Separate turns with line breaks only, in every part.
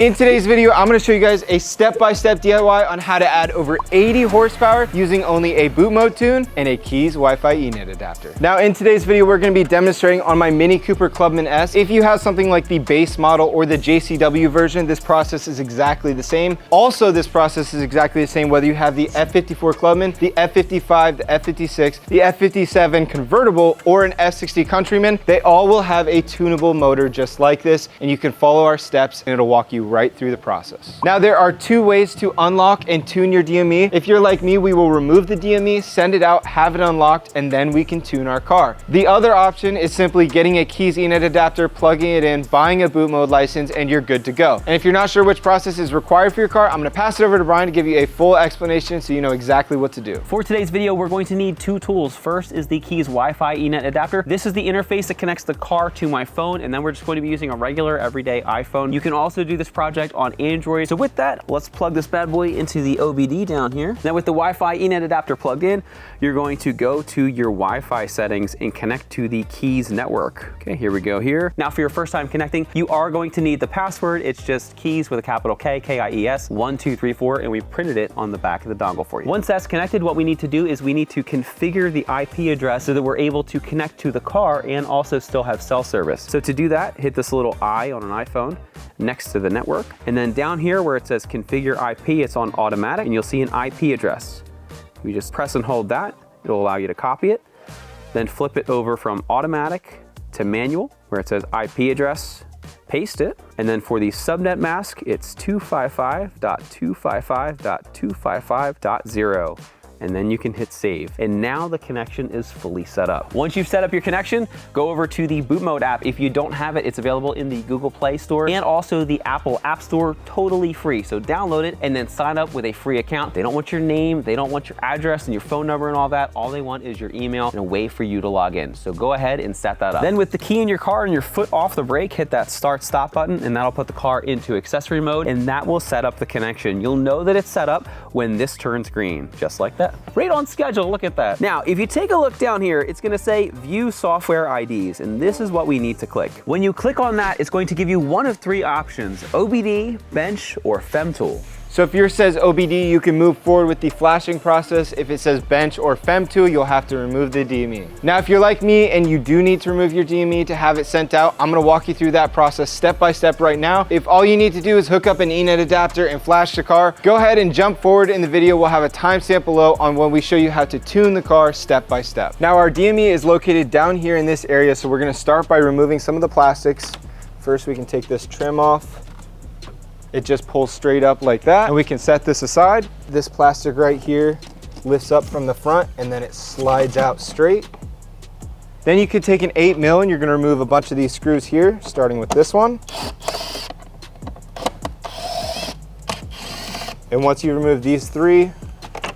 In today's video, I'm gonna show you guys a step-by-step DIY on how to add over 80 horsepower using only a boot mode tune and a KIES Wi-Fi ENET adapter. Now in today's video, we're gonna be demonstrating on my Mini Cooper Clubman S. If you have something like the base model or the JCW version, this process is exactly the same. Also, this process is exactly the same whether you have the F54 Clubman, the F55, the F56, the F57 Convertible, or an F60 Countryman. They all will have a tunable motor just like this, and you can follow our steps and it'll walk you right through the process. Now there are two ways to unlock and tune your DME. If you're like me, we will remove the DME, send it out, have it unlocked, and then we can tune our car. The other option is simply getting a KIES ENET adapter, plugging it in, buying a boot mode license, and you're good to go. And if you're not sure which process is required for your car, I'm gonna pass it over to Brian to give you a full explanation so you know exactly what to do.
For today's video, we're going to need two tools. First is the KIES Wi-Fi ENET adapter. This is the interface that connects the car to my phone, and then we're just going to be using a regular everyday iPhone. You can also do this project on Android. So with that, let's plug this bad boy into the OBD down here. Now with the Wi-Fi ENET adapter plugged in, you're going to go to your Wi-Fi settings and connect to the KIES network. Okay, here we go here. Now for your first time connecting, you are going to need the password. It's just KIES with a capital K, K-I-E-S, 1234, and we printed it on the back of the dongle for you. Once that's connected, what we need to do is we need to configure the IP address so that we're able to connect to the car and also still have cell service. So to do that, hit this little I on an iPhone next to the network. And then down here where it says configure IP, it's on automatic, and you'll see an IP address. You just press and hold that. It'll allow you to copy it. Then flip it over from automatic to manual where it says IP address, paste it. And then for the subnet mask, it's 255.255.255.0. and then you can hit save. And now the connection is fully set up. Once you've set up your connection, go over to the Boot Mode app. If you don't have it, it's available in the Google Play Store and also the Apple App Store, totally free. So download it and then sign up with a free account. They don't want your name, they don't want your address and your phone number and all that. All they want is your email and a way for you to log in. So go ahead and set that up. Then with the key in your car and your foot off the brake, hit that start stop button and that'll put the car into accessory mode and that will set up the connection. You'll know that it's set up when this turns green, just like that. Right on schedule, look at that. Now, if you take a look down here, it's gonna say view software IDs, and this is what we need to click. When you click on that, it's going to give you one of three options, OBD, bench, or FemTool.
So if yours says OBD, you can move forward with the flashing process. If it says bench or FemTool, you'll have to remove the DME. Now, if you're like me and you do need to remove your DME to have it sent out, I'm gonna walk you through that process step by step right now. If all you need to do is hook up an ENET adapter and flash the car, go ahead and jump forward in the video. We'll have a timestamp below on when we show you how to tune the car step by step. Now, our DME is located down here in this area, so we're gonna start by removing some of the plastics. First, we can take this trim off. It just pulls straight up like that, and we can set this aside. This plastic right here lifts up from the front and then it slides out straight. Then you could take an 8mm and you're gonna remove a bunch of these screws here, starting with this one. And once you remove these three,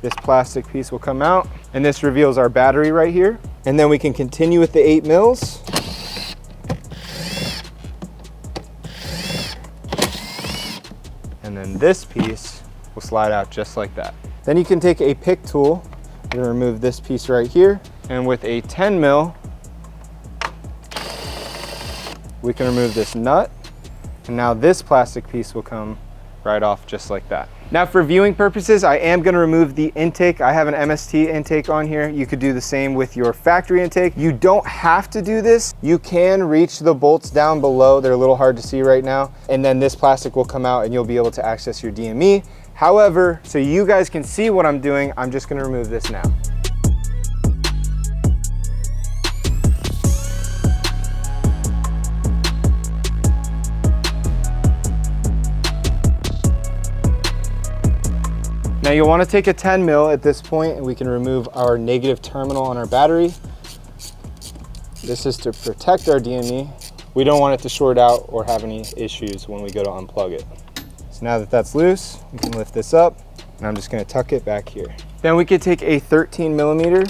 this plastic piece will come out, and this reveals our battery right here. And then we can continue with the 8mm. And then this piece will slide out just like that. Then you can take a pick tool and remove this piece right here. And with a 10mm, we can remove this nut. And now this plastic piece will come right off just like that. Now for viewing purposes, I am gonna remove the intake. I have an MST intake on here. You could do the same with your factory intake. You don't have to do this. You can reach the bolts down below. They're a little hard to see right now. And then this plastic will come out and you'll be able to access your DME. However, so you guys can see what I'm doing, I'm just gonna remove this now. Now you'll want to take a 10mm at this point and we can remove our negative terminal on our battery. This is to protect our DME. We don't want it to short out or have any issues when we go to unplug it. So now that that's loose, we can lift this up and I'm just going to tuck it back here. Then we could take a 13mm.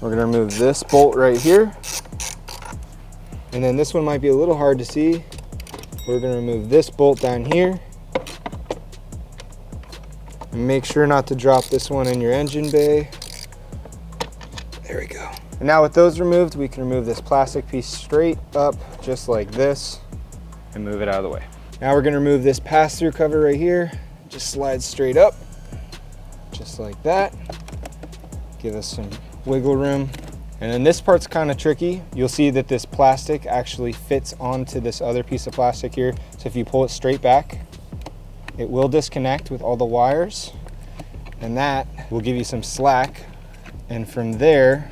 We're going to remove this bolt right here. And then this one might be a little hard to see. We're going to remove this bolt down here. Make sure not to drop this one in your engine bay. There we go. And now with those removed, we can remove this plastic piece straight up just like this and move it out of the way. Now we're gonna remove this pass-through cover right here. Just slide straight up, just like that. Give us some wiggle room. And then this part's kind of tricky. You'll see that this plastic actually fits onto this other piece of plastic here. So if you pull it straight back, it will disconnect with all the wires, and that will give you some slack. And from there,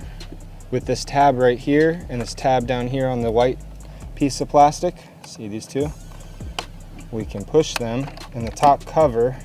with this tab right here and this tab down here on the white piece of plastic, see these two? We can push them and the top cover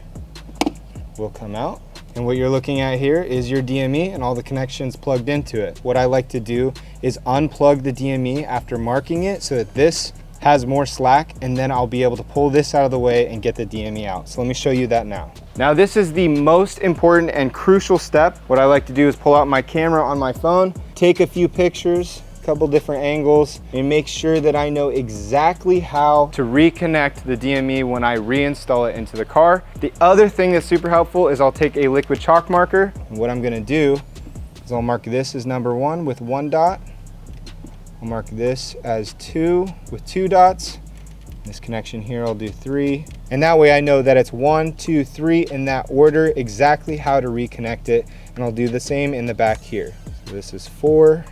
will come out. And what you're looking at here is your DME and all the connections plugged into it. What I like to do is unplug the DME after marking it so that this has more slack, and then I'll be able to pull this out of the way and get the DME out. So let me show you that now. Now this is the most important and crucial step. What I like to do is pull out my camera on my phone, take a few pictures, couple different angles, and make sure that I know exactly how to reconnect the DME when I reinstall it into the car. The other thing that's super helpful is I'll take a liquid chalk marker, and what I'm gonna do is I'll mark this as number 1 with 1 dot. I'll mark this as 2 with 2 dots. This connection here I'll do 3. And that way I know that it's 1, 2, 3 in that order, exactly how to reconnect it. And I'll do the same in the back here. So this is 4.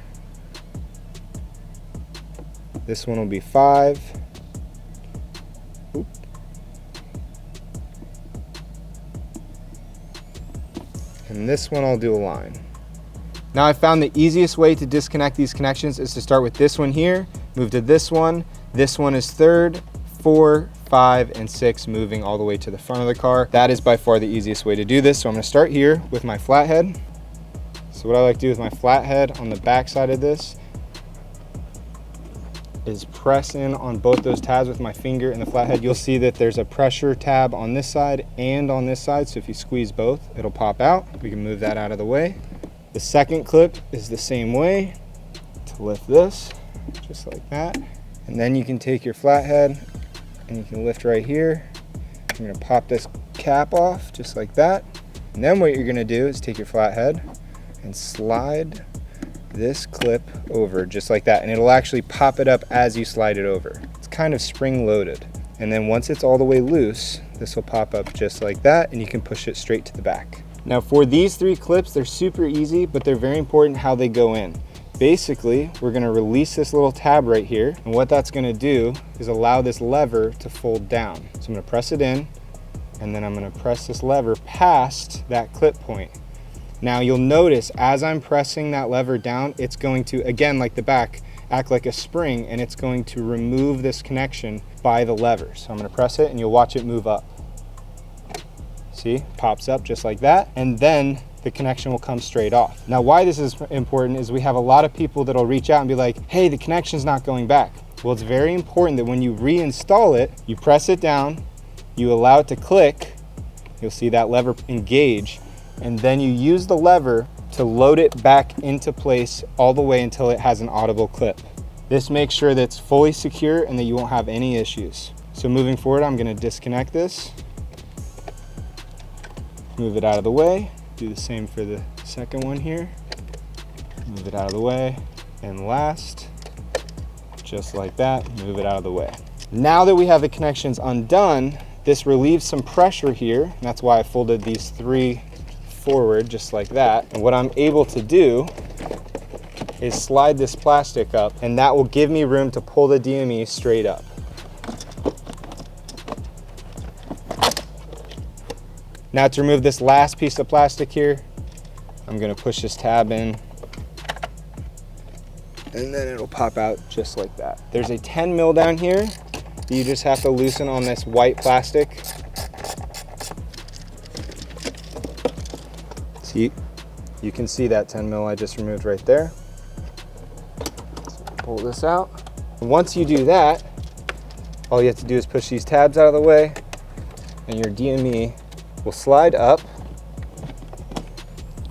This one will be 5. Oop. And this one I'll do a line. Now I found the easiest way to disconnect these connections is to start with this one here, move to this one is 3rd, 4, 5, and 6, moving all the way to the front of the car. That is by far the easiest way to do this. So I'm gonna start here with my flathead. So what I like to do with my flathead on the back side of this is press in on both those tabs with my finger and the flathead. You'll see that there's a pressure tab on this side and on this side. So if you squeeze both, it'll pop out. We can move that out of the way. The second clip is the same way to lift this, just like that. And then you can take your flathead and you can lift right here. I'm gonna pop this cap off just like that. And then what you're gonna do is take your flathead and slide this clip over just like that. And it'll actually pop it up as you slide it over. It's kind of spring loaded. And then once it's all the way loose, this will pop up just like that and you can push it straight to the back. Now for these 3 clips, they're super easy, but they're very important how they go in. Basically, we're gonna release this little tab right here, and what that's gonna do is allow this lever to fold down. So I'm gonna press it in, and then I'm gonna press this lever past that clip point. Now you'll notice as I'm pressing that lever down, it's going to, again, like the back, act like a spring, and it's going to remove this connection by the lever. So I'm gonna press it, and you'll watch it move up. See, pops up just like that, and then the connection will come straight off. Now why this is important is we have a lot of people that'll reach out and be like, hey, the connection's not going back. Well, it's very important that when you reinstall it, you press it down, you allow it to click, you'll see that lever engage, and then you use the lever to load it back into place all the way until it has an audible clip. This makes sure that it's fully secure and that you won't have any issues. So moving forward, I'm gonna disconnect this, move it out of the way, do the same for the second one here, move it out of the way, and last, just like that, move it out of the way. Now that we have the connections undone, this relieves some pressure here, and that's why I folded these 3 forward just like that. And what I'm able to do is slide this plastic up, and that will give me room to pull the DME straight up. Now to remove this last piece of plastic here, I'm gonna push this tab in, and then it'll pop out just like that. There's a 10 mil down here that you just have to loosen on this white plastic. See, you can see that 10 mil I just removed right there. So pull this out. Once you do that, all you have to do is push these tabs out of the way, and your DME will slide up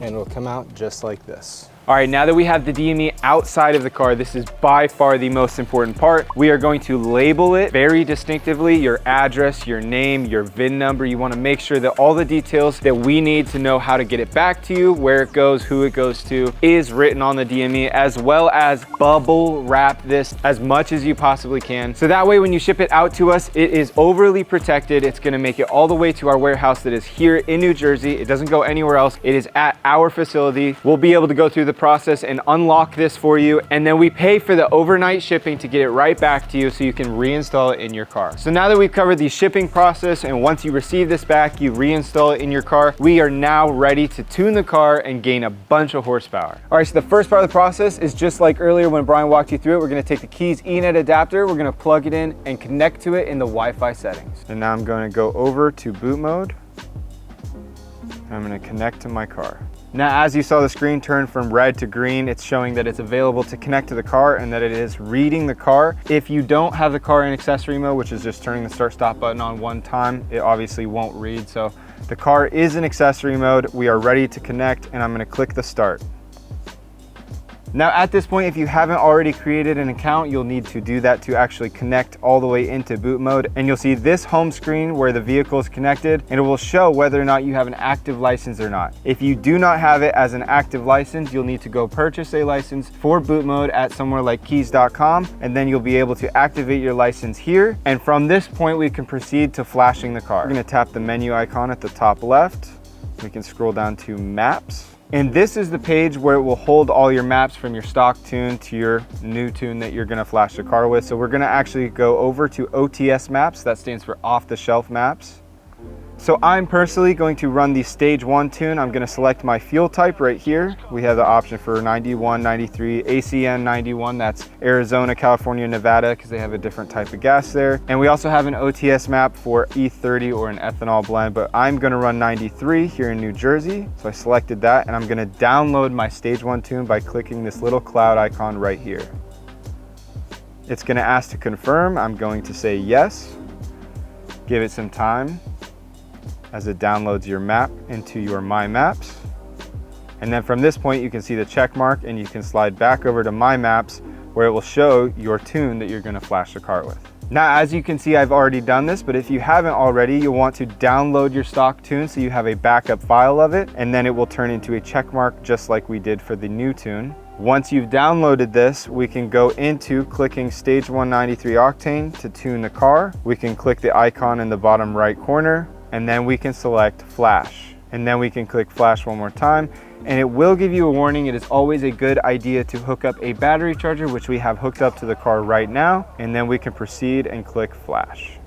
and it'll come out just like this. All right, now that we have the DME outside of the car, this is by far the most important part. We are going to label it very distinctively, your address, your name, your VIN number. You wanna make sure that all the details that we need to know how to get it back to you, where it goes, who it goes to, is written on the DME, as well as bubble wrap this as much as you possibly can. So that way when you ship it out to us, it is overly protected. It's gonna make it all the way to our warehouse that is here in New Jersey. It doesn't go anywhere else. It is at our facility. We'll be able to go through the process and unlock this for you, and then we pay for the overnight shipping to get it right back to you so you can reinstall it in your car. So now that we've covered the shipping process, and once you receive this back, you reinstall it in your car, we are now ready to tune the car and gain a bunch of horsepower. All right, so the first part of the process is just like earlier when Brian walked you through it. We're gonna take the KIES ENET adapter, we're gonna plug it in and connect to it in the Wi-Fi settings. And now I'm gonna go over to boot mode. I'm gonna connect to my car. Now, as you saw the screen turn from red to green, it's showing that it's available to connect to the car and that it is reading the car. If you don't have the car in accessory mode, which is just turning the start stop button on one time, it obviously won't read. So the car is in accessory mode. We are ready to connect, and I'm gonna click the start. Now at this point, if you haven't already created an account, you'll need to do that to actually connect all the way into boot mode. And you'll see this home screen where the vehicle is connected, and it will show whether or not you have an active license or not. If you do not have it as an active license, you'll need to go purchase a license for boot mode at somewhere like kies.com, and then you'll be able to activate your license here. And from this point, we can proceed to flashing the car. We're gonna tap the menu icon at the top left. We can scroll down to maps. And this is the page where it will hold all your maps from your stock tune to your new tune that you're gonna flash the car with. So we're gonna actually go over to OTS maps. That stands for off-the-shelf maps. So I'm personally going to run the stage 1 tune. I'm gonna select my fuel type right here. We have the option for 91, 93, ACN 91, that's Arizona, California, Nevada, because they have a different type of gas there. And we also have an OTS map for E30 or an ethanol blend, but I'm gonna run 93 here in New Jersey. So I selected that, and I'm gonna download my stage 1 tune by clicking this little cloud icon right here. It's gonna ask to confirm. I'm going to say yes. Give it some time as it downloads your map into your My Maps. And then from this point, you can see the check mark, and you can slide back over to My Maps, where it will show your tune that you're gonna flash the car with. Now, as you can see, I've already done this, but if you haven't already, you'll want to download your stock tune so you have a backup file of it, and then it will turn into a check mark just like we did for the new tune. Once you've downloaded this, we can go into clicking stage 193 octane to tune the car. We can click the icon in the bottom right corner, and then we can select flash. And then we can click flash one more time, and it will give you a warning. It is always a good idea to hook up a battery charger, which we have hooked up to the car right now, and then we can proceed and click flash.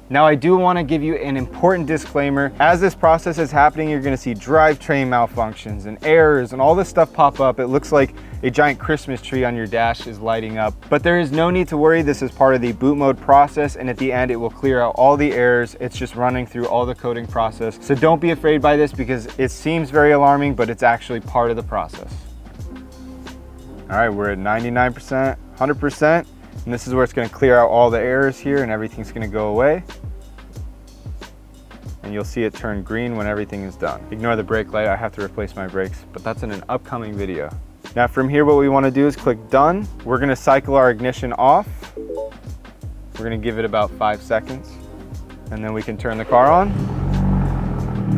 Now, I do want to give you an important disclaimer. As this process is happening, you're going to see drivetrain malfunctions and errors and all this stuff pop up. It looks like a giant Christmas tree on your dash is lighting up, but there is no need to worry. This is part of the boot mode process, and at the end, it will clear out all the errors. It's just running through all the coding process. So don't be afraid by this, because it seems very alarming, but it's actually part of the process. All right, we're at 99%, 100%. And this is where it's going to clear out all the errors here, and everything's going to go away. And you'll see it turn green when everything is done. Ignore the brake light. I have to replace my brakes, but that's in an upcoming video. Now from here, what we want to do is click done. We're going to cycle our ignition off. We're going to give it about 5 seconds, and then we can turn the car on.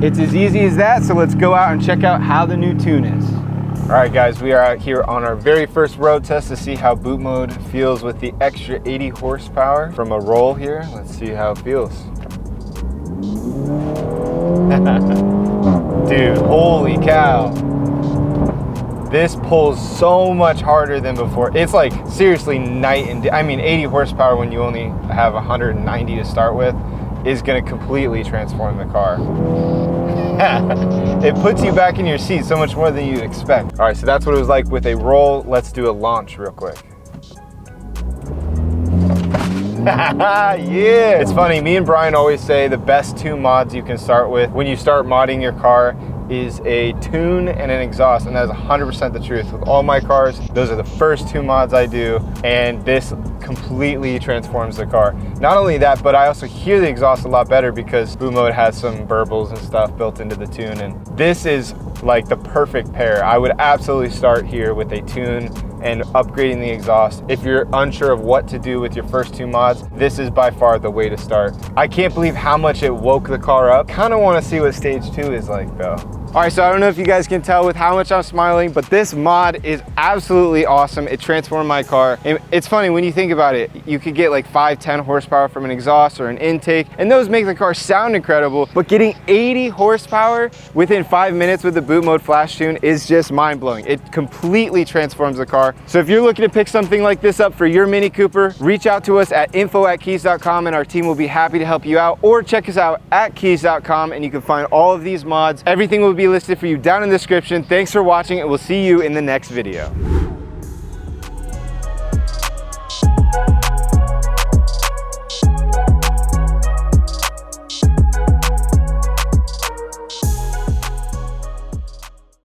It's as easy as that. So let's go out and check out how the new tune is. All right, guys, we are out here on our very first road test to see how boot mode feels with the extra 80 horsepower from a roll here. Let's see how it feels. Dude, holy cow. This pulls so much harder than before. It's like seriously night and day. I mean, 80 horsepower when you only have 190 to start with is gonna completely transform the car. It puts you back in your seat so much more than you'd expect. All right, so that's what it was like with a roll. Let's do a launch real quick. Yeah! It's funny, me and Brian always say the best two mods you can start with when you start modding your car is a tune and an exhaust, and that is 100% the truth. With all my cars, those are the first two mods I do, and this completely transforms the car. Not only that, but I also hear the exhaust a lot better because boot mode has some burbles and stuff built into the tune, and this is like the perfect pair. I would absolutely start here with a tune and upgrading the exhaust. If you're unsure of what to do with your first two mods, this is by far the way to start. I can't believe how much it woke the car up. Kind of want to see what stage 2 is like though. All right, so I don't know if you guys can tell with how much I'm smiling, but this mod is absolutely awesome. It transformed my car. And it's funny when you think about it, you could get like 5-10 horsepower from an exhaust or an intake, and those make the car sound incredible, but getting 80 horsepower within 5 minutes with the boot mode flash tune is just mind blowing. It completely transforms the car. So if you're looking to pick something like this up for your Mini Cooper, reach out to us at info@kies.com and our team will be happy to help you out, or check us out at kies.com and you can find all of these mods. Everything will be listed for you down in the description. Thanks for watching and we'll see you in the next video.